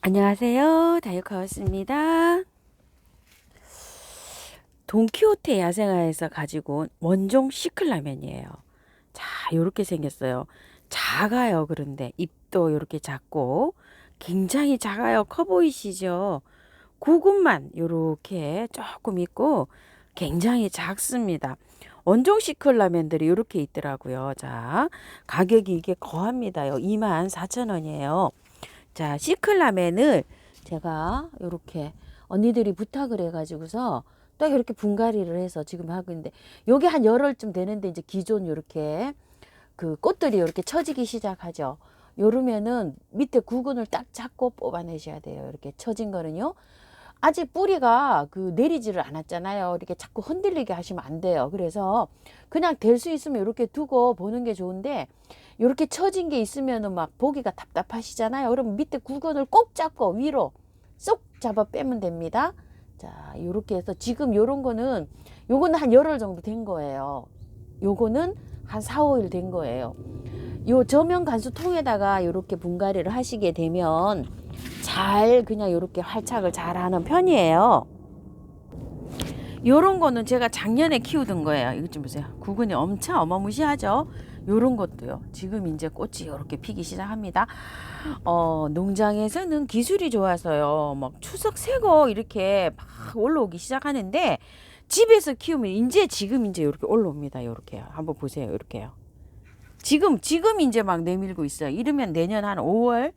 안녕하세요. 다이어카우스입니다. 돈키호테 야생화에서 가지고 온 원종 시클라면이에요. 자, 요렇게 생겼어요. 작아요. 그런데 입도 요렇게 작고 굉장히 작아요. 커 보이시죠? 고급만 요렇게 조금 있고 굉장히 작습니다. 원종 시클라면들이 요렇게 있더라고요. 자, 가격이 이게 거합니다요. 24,000원이에요. 자, 시클라멘을 제가 요렇게 언니들이 부탁을 해가지고서 딱 이렇게 분갈이를 해서 지금 하고 있는데, 요게 한 열흘쯤 되는데 이제 기존 요렇게 그 꽃들이 요렇게 처지기 시작하죠. 요러면은 밑에 구근을 딱 잡고 뽑아내셔야 돼요. 이렇게 처진 거는요. 아직 뿌리가 그 내리지를 않았잖아요. 이렇게 자꾸 흔들리게 하시면 안 돼요. 그래서 그냥 될 수 있으면 이렇게 두고 보는 게 좋은데, 이렇게 처진 게 있으면은 막 보기가 답답하시잖아요. 그러면 밑에 구근을 꼭 잡고 위로 쏙 잡아 빼면 됩니다. 자, 요렇게 해서 지금 요런 거는, 요거는 한 열흘 정도 된 거예요. 요거는 한 4, 5일 된 거예요. 요 저면 간수 통에다가 이렇게 분갈이를 하시게 되면 잘 그냥 이렇게 활착을 잘 하는 편이에요. 요런 거는 제가 작년에 키우던 거예요. 이것 좀 보세요. 구근이 엄청 어마무시하죠. 요런 것도요. 지금 이제 꽃이 이렇게 피기 시작합니다. 농장에서는 기술이 좋아서요. 막 추석 새고 이렇게 막 올라오기 시작하는데, 집에서 키우면 지금 이제 이렇게 올라옵니다. 요렇게요. 한번 보세요. 이렇게요. 지금 이제 막 내밀고 있어요. 이러면 내년 한 5월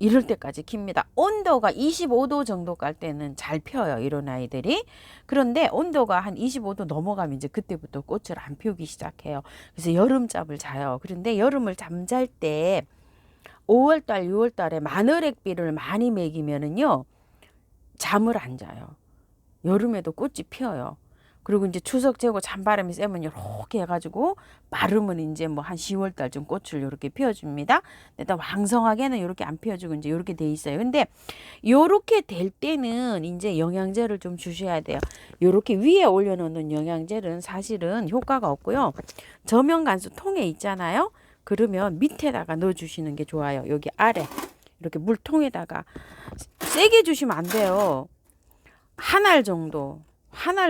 이럴 때까지 킵니다. 온도가 25도 정도 갈 때는 잘 펴요, 이런 아이들이. 그런데 온도가 한 25도 넘어가면 이제 그때부터 꽃을 안 피우기 시작해요. 그래서 여름잠을 자요. 그런데 여름을 잠잘 때 5월달, 6월달에 마늘액비를 많이 먹이면은요, 잠을 안 자요. 여름에도 꽃이 피어요. 그리고 이제 추석 재고 찬바람이 세면 이렇게 해가지고 마르면 이제 뭐 한 10월 달쯤 꽃을 이렇게 피워줍니다. 근데 또 왕성하게는 이렇게 안 피워주고 이제 이렇게 돼 있어요. 근데 이렇게 될 때는 이제 영양제를 좀 주셔야 돼요. 이렇게 위에 올려놓는 영양제는 사실은 효과가 없고요. 저면간수 통에 있잖아요. 그러면 밑에다가 넣어주시는 게 좋아요. 여기 아래 이렇게 물통에다가 세게 주시면 안 돼요. 한 알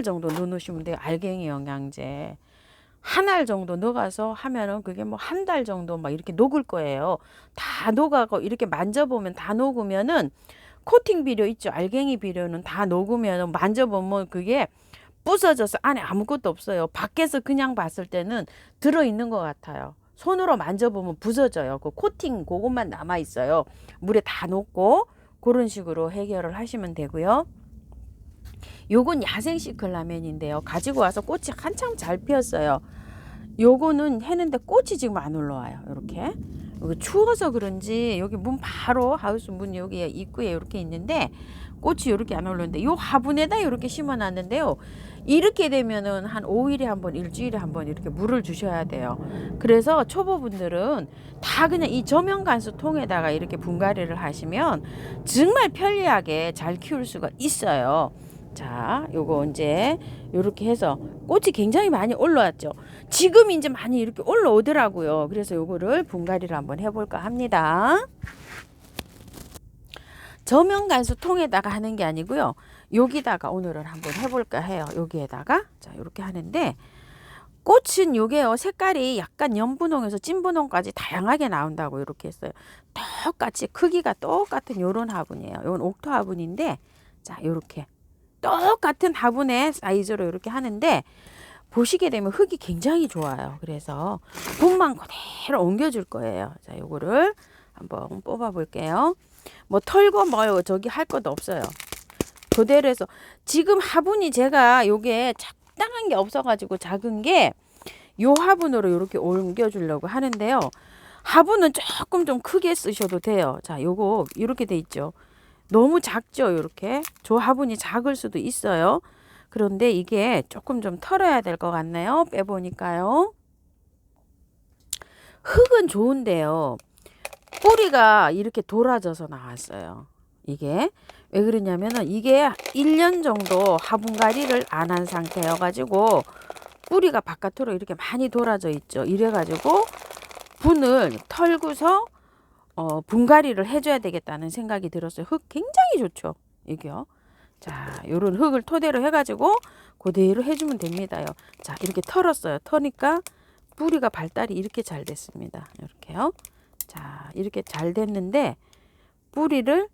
정도 넣어놓으시면 돼요. 알갱이 영양제. 한 알 정도 넣어가서 하면은 그게 뭐 한 달 정도 막 이렇게 녹을 거예요. 다 녹아고 이렇게 만져보면 다 녹으면은 코팅 비료 있죠. 알갱이 비료는 다 녹으면은 만져보면 그게 부서져서 안에 아무것도 없어요. 밖에서 그냥 봤을 때는 들어있는 것 같아요. 손으로 만져보면 부서져요. 그 코팅 그것만 남아 있어요. 물에 다 녹고 그런 식으로 해결을 하시면 되고요. 요건 야생 시클라멘인데요. 가지고 와서 꽃이 한참 잘 피었어요. 요거는 했는데 꽃이 지금 안 올라와요. 이렇게. 여기 추워서 그런지 여기 문 바로 하우스 문 여기 입구에 이렇게 있는데 꽃이 이렇게 안 올라오는데, 요 화분에다 이렇게 심어 놨는데요. 이렇게 되면은 한 5일에 한 번, 일주일에 한 번 이렇게 물을 주셔야 돼요. 그래서 초보분들은 다 그냥 이 저면간수 통에다가 이렇게 분갈이를 하시면 정말 편리하게 잘 키울 수가 있어요. 자, 요거 이제 요렇게 해서 꽃이 굉장히 많이 올라왔죠. 지금 이제 많이 이렇게 올라오더라고요. 그래서 요거를 분갈이를 한번 해볼까 합니다. 저면간수 통에다가 하는 게 아니고요. 여기다가 오늘은 한번 해볼까 해요. 여기에다가 자 요렇게 하는데, 꽃은 요게요, 색깔이 약간 연분홍에서 찐분홍까지 다양하게 나온다고 이렇게 했어요. 똑같이 크기가 똑같은 요런 화분이에요. 요건 옥토 화분인데, 자 요렇게 똑같은 화분의 사이즈로 이렇게 하는데, 보시게 되면 흙이 굉장히 좋아요. 그래서 분만 그대로 옮겨줄 거예요. 자, 요거를 한번 뽑아 볼게요. 뭐 털고 뭐 저기 할 것도 없어요. 그대로 해서 지금 화분이 제가 요게 적당한 게 없어가지고 작은 게 요 화분으로 이렇게 옮겨주려고 하는데요. 화분은 조금 좀 크게 쓰셔도 돼요. 자, 요거 이렇게 돼 있죠. 너무 작죠, 이렇게. 저 화분이 작을 수도 있어요. 그런데 이게 조금 좀 털어야 될 것 같네요. 빼보니까요. 흙은 좋은데요. 뿌리가 이렇게 돌아져서 나왔어요. 이게 왜 그러냐면은 이게 1년 정도 화분갈이를 안 한 상태여가지고 뿌리가 바깥으로 이렇게 많이 돌아져 있죠. 이래가지고 분을 털고서 분갈이를 해줘야 되겠다는 생각이 들었어요. 흙 굉장히 좋죠. 이게요. 자, 요런 흙을 토대로 해가지고 그대로 해주면 됩니다요. 자, 이렇게 털었어요. 터니까 뿌리가 발달이 이렇게 잘 됐습니다. 이렇게요. 자, 이렇게 잘 됐는데 뿌리를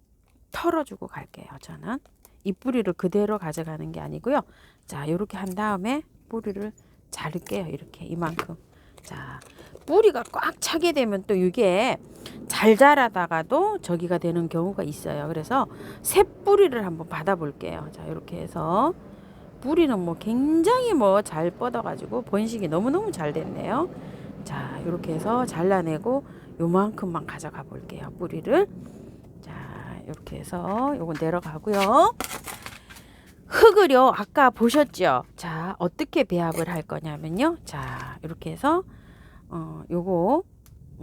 털어주고 갈게요. 저는 이 뿌리를 그대로 가져가는 게 아니고요. 자, 이렇게 한 다음에 뿌리를 자를게요. 이렇게 이만큼. 자, 뿌리가 꽉 차게 되면 또 이게 잘 자라다가도 저기가 되는 경우가 있어요. 그래서 새 뿌리를 한번 받아 볼게요. 자, 이렇게 해서 뿌리는 뭐 굉장히 뭐 잘 뻗어가지고 번식이 너무너무 잘 됐네요. 자, 이렇게 해서 잘라내고 요만큼만 가져가 볼게요. 뿌리를. 자, 이렇게 해서 요거 내려가고요. 흙을요, 아까 보셨죠? 자, 어떻게 배합을 할 거냐면요. 자, 이렇게 해서 요거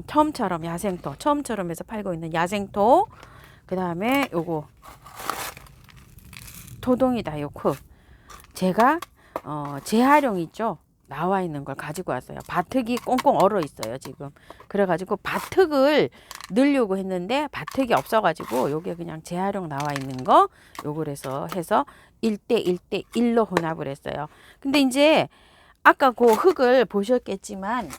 처음처럼 야생토, 처음처럼 해서 팔고 있는 야생토, 그 다음에 요거 토동이다. 요크 제가 재활용 있죠? 나와 있는 걸 가지고 왔어요. 밭흙이 꽁꽁 얼어 있어요 지금. 그래가지고 밭흙을 넣으려고 했는데 밭흙이 없어가지고 요게 그냥 재활용 나와 있는 거 요걸 해서 1대 1대 1로 혼합을 했어요. 근데 이제 아까 그 흙을 보셨겠지만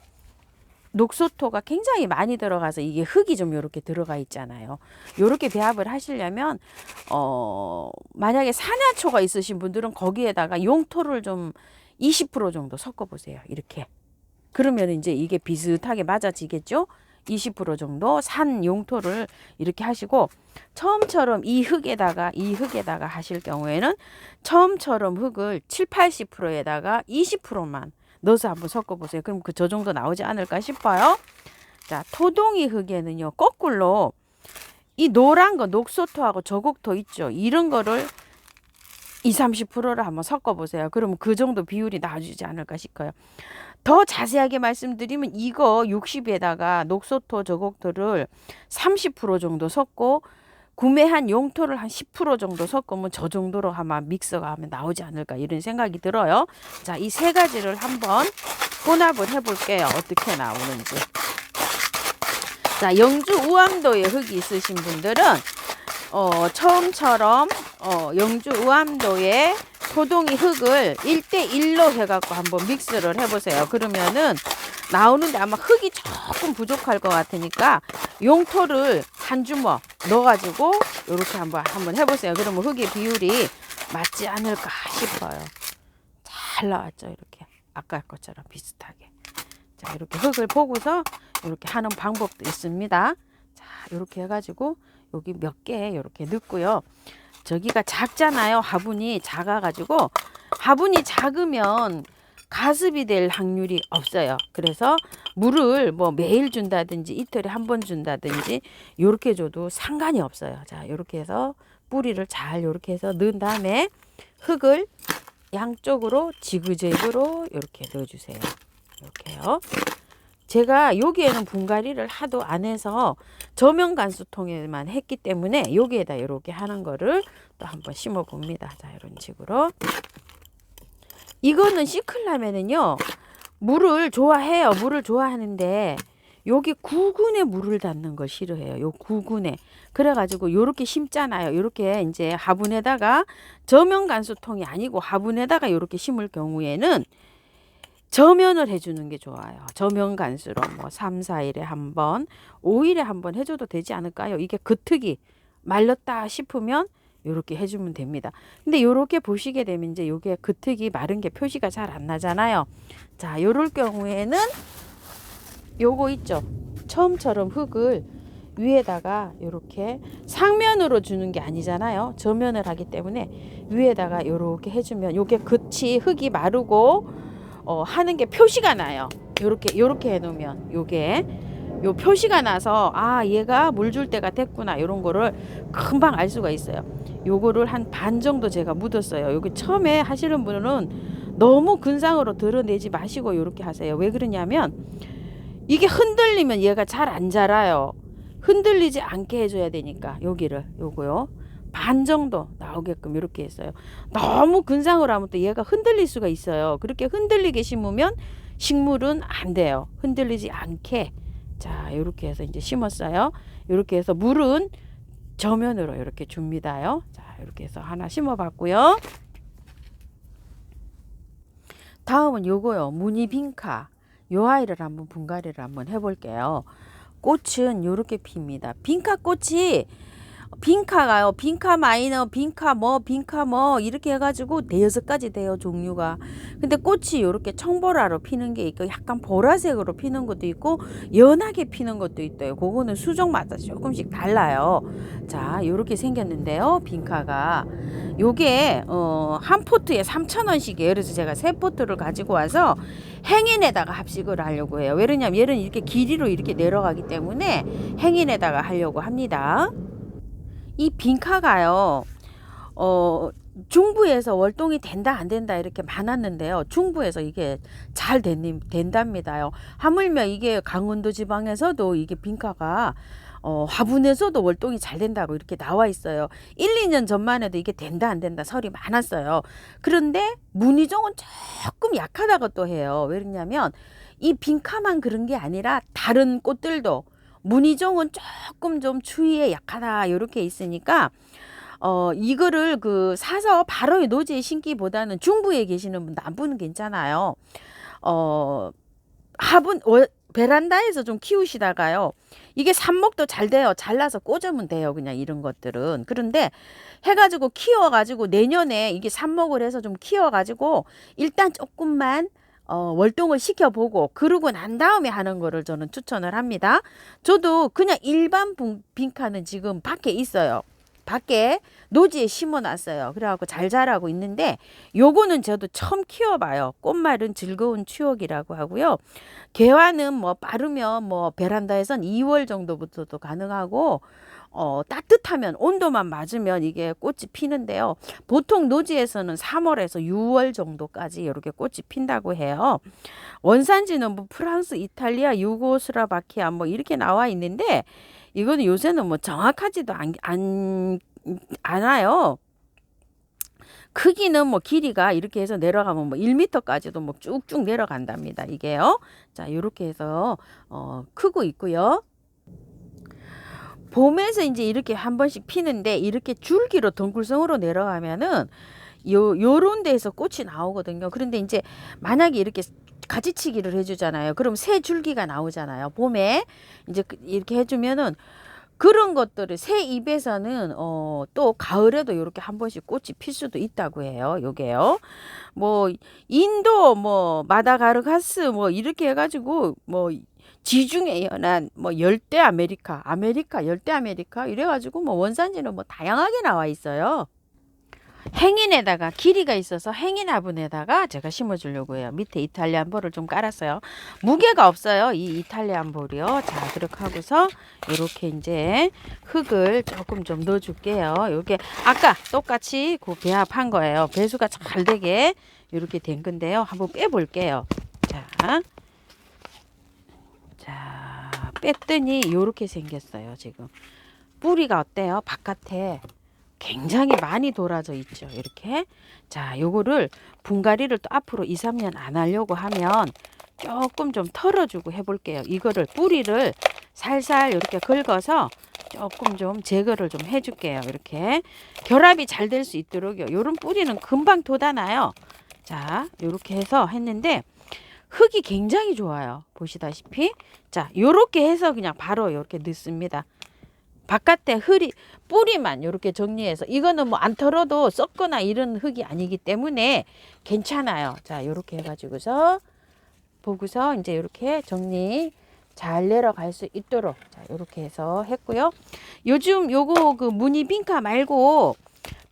녹소토가 굉장히 많이 들어가서 이게 흙이 좀 요렇게 들어가 있잖아요. 요렇게 배합을 하시려면 만약에 산야초가 있으신 분들은 거기에다가 용토를 좀 20% 정도 섞어 보세요. 이렇게. 그러면 이제 이게 비슷하게 맞아지겠죠? 20% 정도 산 용토를 이렇게 하시고 처음처럼 이 흙에다가 하실 경우에는 처음처럼 흙을 7, 80%에다가 20%만 넣어서 한번 섞어 보세요. 그럼 그 저 정도 나오지 않을까 싶어요. 자, 토동이 흙에는요, 거꾸로 이 노란 거 녹소토하고 저곡토 있죠. 이런 거를 20, 30%를 한번 섞어 보세요. 그러면 그 정도 비율이 나와주지 않을까 싶어요. 더 자세하게 말씀드리면 이거 60에다가 녹소토 저곡토를 30% 정도 섞고 구매한 용토를 한 10% 정도 섞으면 저 정도로 아마 믹서가 하면 나오지 않을까 이런 생각이 들어요. 자, 이 세 가지를 한번 혼합을 해볼게요. 어떻게 나오는지. 자, 영주 우암도에 흙이 있으신 분들은 처음처럼 영주 우암도에 토동이 흙을 1대 1로 해갖고 한번 믹스를 해보세요. 그러면은 나오는데 아마 흙이 조금 부족할 것 같으니까 용토를 한 주먹 넣어가지고 이렇게 한번 해보세요. 그러면 흙의 비율이 맞지 않을까 싶어요. 잘 나왔죠. 이렇게 아까 것처럼 비슷하게. 자, 이렇게 흙을 보고서 이렇게 하는 방법도 있습니다. 자, 이렇게 해가지고 여기 몇 개 이렇게 넣고요. 저기가 작잖아요. 화분이 작아가지고 화분이 작으면 가습이 될 확률이 없어요. 그래서 물을 뭐 매일 준다든지 이틀에 한 번 준다든지 이렇게 줘도 상관이 없어요. 자, 이렇게 해서 뿌리를 잘 이렇게 해서 넣은 다음에 흙을 양쪽으로 지그재그로 이렇게 넣어주세요. 이렇게요. 제가 여기에는 분갈이를 하도 안 해서 저면 간수통에만 했기 때문에 여기에다 이렇게 하는 거를 또 한번 심어 봅니다. 자, 이런 식으로. 이거는 시클라멘은요, 물을 좋아해요. 물을 좋아하는데 여기 구근에 물을 닿는 걸 싫어해요. 요 구근에. 그래가지고 요렇게 심잖아요. 요렇게 이제 화분에다가 저면 간수통이 아니고 화분에다가 요렇게 심을 경우에는 저면을 해주는 게 좋아요. 저면 간수로 뭐 3, 4일에 한 번, 5일에 한 번 해줘도 되지 않을까요? 이게 겉흙이 말랐다 싶으면 요렇게 해주면 됩니다. 근데 요렇게 보시게 되면 이제 요게 겉흙이 마른 게 표시가 잘 안 나잖아요. 자, 요럴 경우에는 요거 있죠. 처음처럼 흙을 위에다가 요렇게 상면으로 주는 게 아니잖아요. 저면을 하기 때문에 위에다가 요렇게 해주면 요게 겉이 흙이 마르고 하는 게 표시가 나요. 요렇게 해놓으면 요게 요 표시가 나서 아, 얘가 물 줄 때가 됐구나 요런 거를 금방 알 수가 있어요. 요거를 한 반 정도 제가 묻었어요. 여기 처음에 하시는 분은 너무 근상으로 드러내지 마시고 요렇게 하세요. 왜 그러냐면 이게 흔들리면 얘가 잘 안 자라요. 흔들리지 않게 해줘야 되니까 여기를 요거요. 반 정도 나오게끔 이렇게 했어요. 너무 근상으로 하면 또 얘가 흔들릴 수가 있어요. 그렇게 흔들리게 심으면 식물은 안 돼요. 흔들리지 않게 자, 이렇게 해서 이제 심었어요. 이렇게 해서 물은 저면으로 이렇게 줍니다요. 자, 이렇게 해서 하나 심어봤고요. 다음은 요거요. 무늬 빈카. 요 아이를 한번 분갈이를 한번 해볼게요. 꽃은 요렇게 핍니다. 빈카 꽃이 빈카가요. 빈카 마이너, 빈카 뭐 이렇게 해가지고 대여섯 가지 돼요, 종류가. 근데 꽃이 요렇게 청보라로 피는 게 있고 약간 보라색으로 피는 것도 있고 연하게 피는 것도 있대요. 그거는 수종마다 조금씩 달라요. 자, 요렇게 생겼는데요. 빈카가 요게 한 포트에 3,000원씩이에요. 그래서 제가 세 포트를 가지고 와서 행인에다가 합식을 하려고 해요. 왜냐면 얘는 이렇게 길이로 이렇게 내려가기 때문에 행인에다가 하려고 합니다. 이 빈카가요, 중부에서 월동이 된다 안 된다 이렇게 많았는데요. 중부에서 이게 잘 된답니다요. 하물며 이게 강원도 지방에서도 이게 빈카가 화분에서도 월동이 잘 된다고 이렇게 나와 있어요. 1, 2년 전만 해도 이게 된다 안 된다 설이 많았어요. 그런데 문희종은 조금 약하다고 또 해요. 왜냐면 이 빈카만 그런 게 아니라 다른 꽃들도 문희종은 조금 좀 추위에 약하다 이렇게 있으니까 이거를 사서 바로 노지에 심기보다는 중부에 계시는 분 남부는 괜찮아요. 화분 베란다에서 좀 키우시다가요. 이게 삽목도 잘 돼요. 잘라서 꽂으면 돼요. 그냥 이런 것들은. 그런데 해가지고 키워가지고 내년에 이게 삽목을 해서 좀 키워가지고 일단 조금만 월동을 시켜보고 그러고 난 다음에 하는 거를 저는 추천을 합니다. 저도 그냥 일반 빈카는 지금 밖에 있어요. 밖에 노지에 심어놨어요. 그래갖고 잘 자라고 있는데 요거는 저도 처음 키워봐요. 꽃말은 즐거운 추억이라고 하고요. 개화는 뭐 빠르면 뭐 베란다에선 2월 정도부터도 가능하고 따뜻하면 온도만 맞으면 이게 꽃이 피는데요. 보통 노지에서는 3월에서 6월 정도까지 이렇게 꽃이 핀다고 해요. 원산지는 뭐 프랑스, 이탈리아, 유고슬라바키아 뭐 이렇게 나와 있는데 이거는 요새는 뭐 정확하지도 않아요. 크기는 뭐 길이가 이렇게 해서 내려가면 뭐 1m까지도 뭐 쭉쭉 내려간답니다. 이게요. 자, 이렇게 해서 크고 있고요. 봄에서 이제 이렇게 한 번씩 피는데 이렇게 줄기로 덩굴성으로 내려가면은 요런 데에서 꽃이 나오거든요. 그런데 이제 만약에 이렇게 가지치기를 해주잖아요. 그럼 새 줄기가 나오잖아요. 봄에 이제 이렇게 해주면은 그런 것들을 새 잎에서는 또 가을에도 이렇게 한 번씩 꽃이 필 수도 있다고 해요. 요게요. 뭐 인도 뭐 마다가르카스 뭐 이렇게 해가지고 뭐 지중해 연안 뭐 열대 아메리카 열대 아메리카 이래가지고 뭐 원산지는 뭐 다양하게 나와 있어요. 행인에다가 길이가 있어서 행인 화분에다가 제가 심어주려고 해요. 밑에 이탈리안 볼을 좀 깔았어요. 무게가 없어요. 이 이탈리안 볼이요. 자, 그렇게 하고서 이렇게 이제 흙을 조금 좀 넣어줄게요. 요게 아까 똑같이 그 배합한 거예요. 배수가 잘 되게 이렇게 된 건데요. 한번 빼볼게요. 자, 뺐더니 이렇게 생겼어요. 지금 뿌리가 어때요? 바깥에 굉장히 많이 돌아져 있죠. 이렇게. 자, 요거를 분갈이를 또 앞으로 2, 3년 안 하려고 하면 조금 좀 털어주고 해볼게요. 이거를 뿌리를 살살 이렇게 긁어서 조금 좀 제거를 좀 해줄게요. 이렇게 결합이 잘 될 수 있도록요. 요런 뿌리는 금방 돋아나요. 자, 요렇게 해서 했는데 흙이 굉장히 좋아요. 보시다시피. 자, 요렇게 해서 그냥 바로 이렇게 넣습니다. 바깥에 뿌리만 이렇게 정리해서 이거는 뭐 안 털어도 썩거나 이런 흙이 아니기 때문에 괜찮아요. 자, 이렇게 해가지고서 보고서 이제 이렇게 정리 잘 내려갈 수 있도록 자, 이렇게 해서 했고요. 요즘 요거 무늬 빈카 말고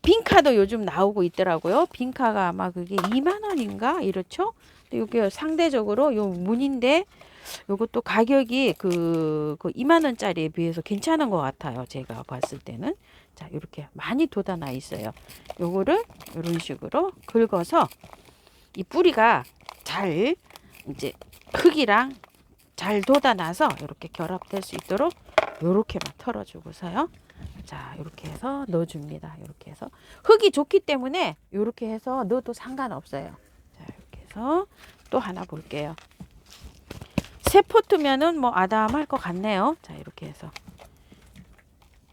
빈카도 요즘 나오고 있더라고요. 빈카가 아마 그게 2만 원인가 이렇죠. 요게 상대적으로 요 무늬인데 요것도 가격이 2만 원짜리에 비해서 괜찮은 것 같아요. 제가 봤을 때는. 자, 이렇게 많이 돋아나 있어요. 요거를 이런 식으로 긁어서 이 뿌리가 잘 이제 흙이랑 잘 돋아나서 이렇게 결합될 수 있도록 요렇게만 털어주고서요. 자, 이렇게 해서 넣어줍니다. 이렇게 해서 흙이 좋기 때문에 이렇게 해서 넣어도 상관없어요. 자, 이렇게 해서 또 하나 볼게요. 세 포트면은 뭐 아담할 것 같네요. 자, 이렇게 해서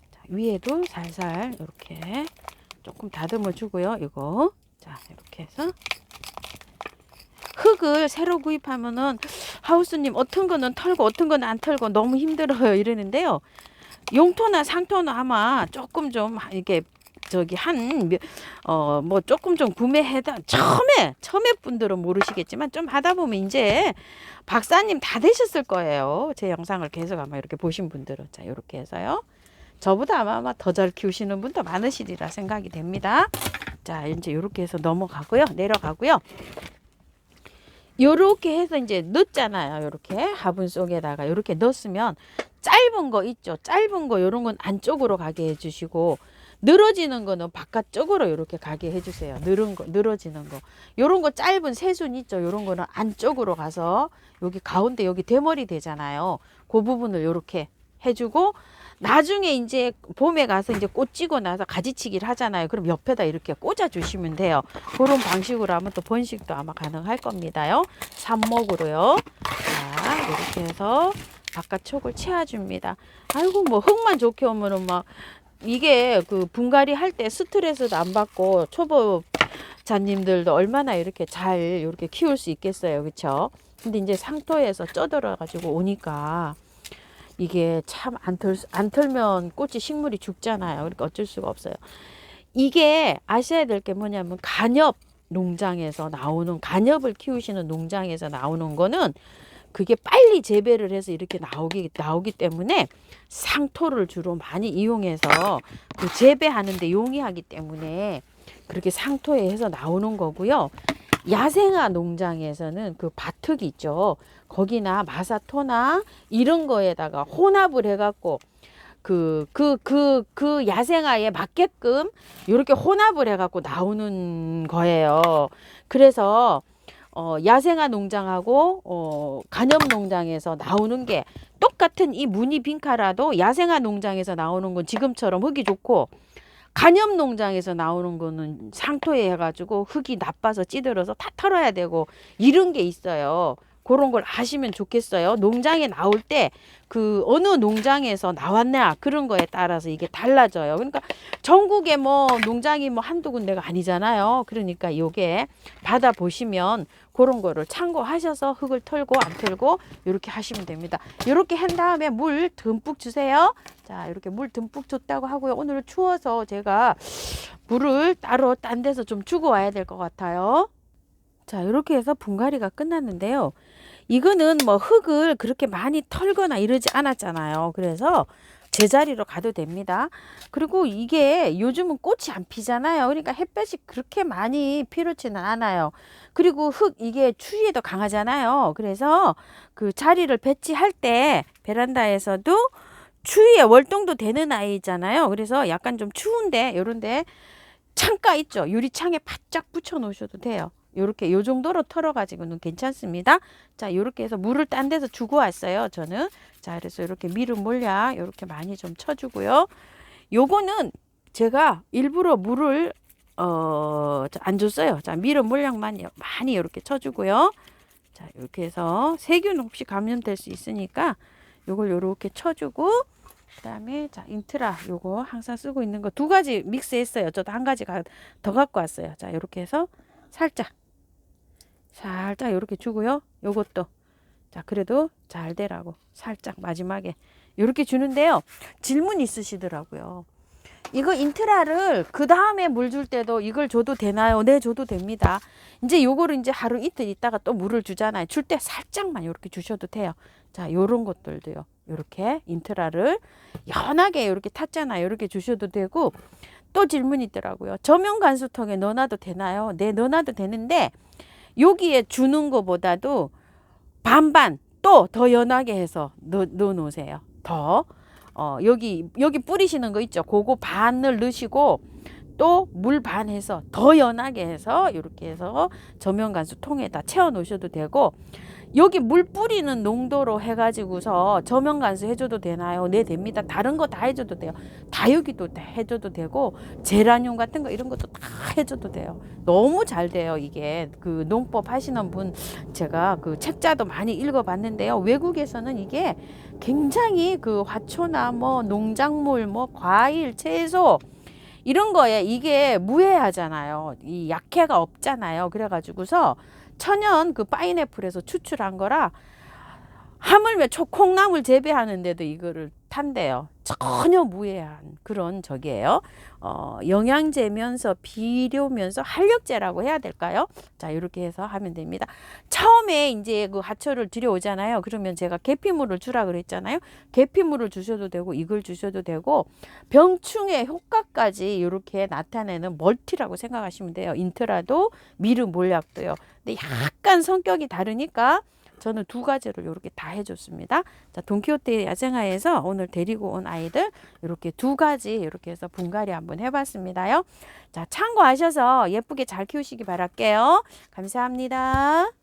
자, 위에도 살살 이렇게 조금 다듬어 주고요. 이거 자, 이렇게 해서 흙을 새로 구입하면은 하우스님 어떤 거는 털고 어떤 거는 안 털고 너무 힘들어요 이러는데요. 용토나 상토는 아마 조금 좀 이렇게 저기 뭐 조금 좀 구매해다 처음에 분들은 모르시겠지만 좀 하다 보면 이제 박사님 다 되셨을 거예요. 제 영상을 계속 아마 이렇게 보신 분들은 자 이렇게 해서요. 저보다 아마 더 잘 키우시는 분도 많으시리라 생각이 됩니다. 자 이제 이렇게 해서 넘어가고요. 내려가고요. 요렇게 해서 이제 넣었잖아요. 요렇게 화분 속에다가 요렇게 넣었으면 짧은 거 있죠. 짧은 거 요런 건 안쪽으로 가게 해주시고 늘어지는 거는 바깥쪽으로 요렇게 가게 해주세요. 늘어지는 거. 요런 거 짧은 새순 있죠. 요런 거는 안쪽으로 가서 여기 가운데 여기 대머리 되잖아요. 그 부분을 요렇게 해주고 나중에 이제 봄에 가서 이제 꽃 지고 나서 가지치기를 하잖아요. 그럼 옆에다 이렇게 꽂아 주시면 돼요. 그런 방식으로 하면 또 번식도 아마 가능할 겁니다요. 삽목으로요. 자, 이렇게 해서 바깥 촉을 채워줍니다. 아이고 뭐 흙만 좋게 오면은 막 이게 그 분갈이 할 때 스트레스도 안 받고 초보자님들도 얼마나 이렇게 잘 이렇게 키울 수 있겠어요. 그렇죠? 근데 이제 상토에서 쪄들어 가지고 오니까 이게 참 안 털면 꽃이 식물이 죽잖아요. 그러니까 어쩔 수가 없어요. 이게 아셔야 될 게 뭐냐면 간엽 농장에서 나오는 간엽을 키우시는 농장에서 나오는 거는 그게 빨리 재배를 해서 이렇게 나오기 때문에 상토를 주로 많이 이용해서 그 재배하는데 용이하기 때문에 그렇게 상토에 해서 나오는 거고요. 야생화 농장에서는 그 바특이 있죠. 거기나 마사토나 이런 거에다가 혼합을 해갖고 그 야생화에 맞게끔 이렇게 혼합을 해갖고 나오는 거예요. 그래서 야생화 농장하고 간염 농장에서 나오는 게 똑같은 이 무늬 빈카라도 야생화 농장에서 나오는 건 지금처럼 흙이 좋고 간염 농장에서 나오는 거는 상토에 해가지고 흙이 나빠서 찌들어서 다 털어야 되고 이런 게 있어요. 그런 걸 아시면 좋겠어요. 농장에 나올 때 그 어느 농장에서 나왔냐 그런 거에 따라서 이게 달라져요. 그러니까 전국에 뭐 농장이 뭐 한두 군데가 아니잖아요. 그러니까 요게 받아보시면 그런 거를 참고하셔서 흙을 털고 안 털고 이렇게 하시면 됩니다. 이렇게 한 다음에 물 듬뿍 주세요. 자, 이렇게 물 듬뿍 줬다고 하고요. 오늘 추워서 제가 물을 따로 딴 데서 좀 주고 와야 될 것 같아요. 자, 이렇게 해서 분갈이가 끝났는데요. 이거는 뭐 흙을 그렇게 많이 털거나 이러지 않았잖아요. 그래서 제자리로 가도 됩니다. 그리고 이게 요즘은 꽃이 안 피잖아요. 그러니까 햇볕이 그렇게 많이 필요치는 않아요. 그리고 이게 추위에도 강하잖아요. 그래서 그 자리를 배치할 때 베란다에서도 추위에 월동도 되는 아이잖아요. 그래서 약간 좀 추운데 요런데 창가 있죠. 유리창에 바짝 붙여 놓으셔도 돼요. 요렇게 요 정도로 털어 가지고는 괜찮습니다. 자, 요렇게 해서 물을 딴 데서 주고 왔어요. 저는. 자, 그래서 이렇게 미름 몰약 요렇게 많이 좀 쳐 주고요. 요거는 제가 일부러 물을 안 줬어요. 자, 미름 몰약만 많이 이렇게 쳐 주고요. 자, 이렇게 해서 세균 혹시 감염될 수 있으니까 요걸 요렇게 쳐 주고 그다음에 자, 인트라 요거 항상 쓰고 있는 거 두 가지 믹스했어요. 저도 한 가지 더 갖고 왔어요. 자, 요렇게 해서 살짝 이렇게 주고요. 요것도 자, 그래도 잘 되라고 살짝 마지막에 이렇게 주는데요. 질문 있으시더라고요. 이거 인트라를 그 다음에 물 줄 때도 이걸 줘도 되나요? 네, 줘도 됩니다. 이제 요거를 이제 하루 이틀 있다가 또 물을 주잖아요. 줄 때 살짝만 이렇게 주셔도 돼요. 자, 요런 것들도요. 요렇게 인트라를 연하게 이렇게 탔잖아요. 이렇게 주셔도 되고 또 질문이 있더라고요. 저면 간수통에 넣어놔도 되나요? 네, 넣어놔도 되는데 여기에 주는 것보다도 반반 또 더 연하게 해서 넣어 놓으세요. 더 여기 뿌리시는 거 있죠. 그거 반을 넣으시고 또 물 반 해서 더 연하게 해서 이렇게 해서 저면 간수 통에다 채워 놓으셔도 되고 여기 물 뿌리는 농도로 해가지고서 저면 간수 해줘도 되나요? 네, 됩니다. 다른 거 다 해줘도 돼요. 다육이도 다 해줘도 되고 제라늄 같은 거 이런 것도 다 해줘도 돼요. 너무 잘 돼요. 이게 그 농법 하시는 분 제가 그 책자도 많이 읽어봤는데요. 외국에서는 이게 굉장히 그 화초나 뭐 농작물 뭐 과일 채소 이런 거에 이게 무해하잖아요. 이 약해가 없잖아요. 그래가지고서 천연 그 파인애플에서 추출한 거라 하물며 콩나물 재배하는데도 이거를 탄대요. 전혀 무해한 그런 저기예요. 영양제면서 비료면서 활력제라고 해야 될까요? 자, 이렇게 해서 하면 됩니다. 처음에 이제 그 하초를 들여오잖아요. 그러면 제가 계피물을 주라 그랬잖아요. 계피물을 주셔도 되고 이걸 주셔도 되고 병충해 효과까지 이렇게 나타내는 멀티라고 생각하시면 돼요. 인트라도 미르 몰약도요. 근데 약간 성격이 다르니까 저는 두 가지를 이렇게 다 해줬습니다. 자, 돈키호테 야생화에서 오늘 데리고 온 아이들 이렇게 두 가지 이렇게 해서 분갈이 한번 해봤습니다요. 자, 참고하셔서 예쁘게 잘 키우시기 바랄게요. 감사합니다.